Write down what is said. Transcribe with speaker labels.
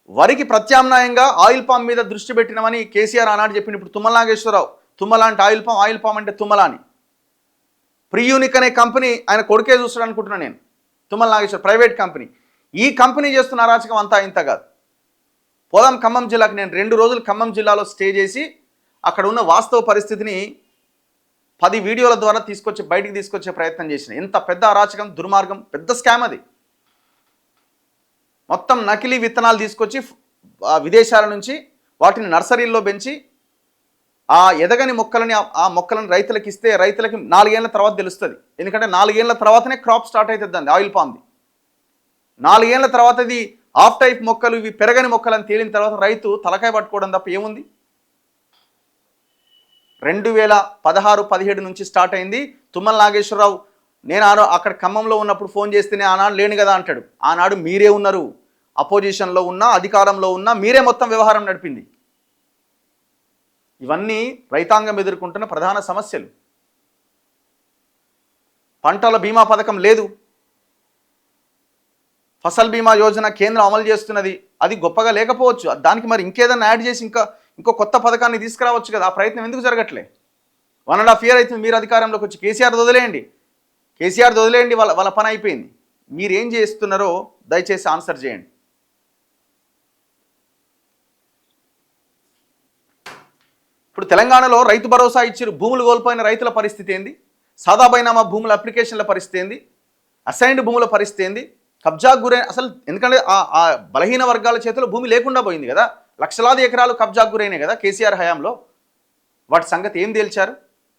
Speaker 1: వరికి ప్రత్యామ్నాయంగా oil palm మీద దృష్టి పెట్టినమని కేసీఆర్ ఆనాడు చెప్పింది. ఇప్పుడు తుమ్మల నాగేశ్వరరావు తుమ్మల అంటే ఆయిల్ పామ్ అంటే తుమ్మల అని. ప్రియూనిక్ అనే కంపెనీ ఆయన కొడుకే చూస్తాడు అనుకుంటున్నాను నేను. Tummala Nageswara private company. ఈ కంపెనీ చేస్తున్న అరాచకం అంతా ఇంత కాదు. పోదాం ఖమ్మం జిల్లాకి. నేను 2 రోజులు ఖమ్మం జిల్లాలో స్టే చేసి అక్కడ ఉన్న వాస్తవ పరిస్థితిని 10 వీడియోల ద్వారా బయటికి తీసుకొచ్చే ప్రయత్నం చేసిన. ఎంత పెద్ద అరాచకం, దుర్మార్గం, పెద్ద స్కామ్ అది. మొత్తం నకిలీ విత్తనాలు తీసుకొచ్చి విదేశాల నుంచి వాటిని నర్సరీల్లో పెంచి ఆ ఎదగని మొక్కలను రైతులకు ఇస్తే రైతులకి 4 ఏళ్ల తర్వాత తెలుస్తుంది. ఎందుకంటే 4 ఏళ్ల తర్వాతనే క్రాప్ స్టార్ట్ అవుతుంది అండి ఆయిల్ పామ్ది. 4 ఏళ్ల తర్వాత ఇది ఆఫ్ టైప్ మొక్కలు, ఇవి పెరగని మొక్కలు అని తేలిన తర్వాత రైతు తలకాయ పట్టుకోవడం తప్ప ఏముంది. 2016-17 నుంచి స్టార్ట్ అయింది. తుమ్మల నాగేశ్వరరావు నేను అక్కడ ఖమ్మంలో ఉన్నప్పుడు ఫోన్ చేస్తేనే ఆనాడు లేను కదా అంటాడు. ఆనాడు మీరే ఉన్నారు, అపోజిషన్లో ఉన్నా అధికారంలో ఉన్నా మీరే మొత్తం వ్యవహారం నడిపింది. ఇవన్నీ రైతాంగం ఎదుర్కొంటున్న ప్రధాన సమస్యలు. పంటల బీమా పథకం లేదు. ఫసల్ బీమా యోజన కేంద్రం అమలు చేస్తున్నది, అది గొప్పగా లేకపోవచ్చు. దానికి మరి ఇంకేదన్నా యాడ్ చేసి ఇంకో కొత్త పథకాన్ని తీసుకురావచ్చు కదా. ఆ ప్రయత్నం ఎందుకు జరగట్లే? 1.5 year అవుతుంది మీరు అధికారంలోకి వచ్చి. కేసీఆర్ వదిలేయండి, వాళ్ళ పని అయిపోయింది. మీరేం చేస్తున్నారో దయచేసి ఆన్సర్ చేయండి. ఇప్పుడు తెలంగాణలో రైతు భరోసా ఇచ్చారు. భూములు కోల్పోయిన రైతుల పరిస్థితి ఏంది? సాదా బైనామా భూముల అప్లికేషన్ల పరిస్థితి ఏంది? అసైన్డ్ భూముల పరిస్థితి ఏంది? కబ్జాకు గురైన అసలు ఎందుకంటే ఆ బలహీన వర్గాల చేతిలో భూమి లేకుండా పోయింది కదా. లక్షలాది ఎకరాలు కబ్జాకు గురైనాయి కదా కేసీఆర్ హయాంలో. వాటి సంగతి ఏం తేల్చారు?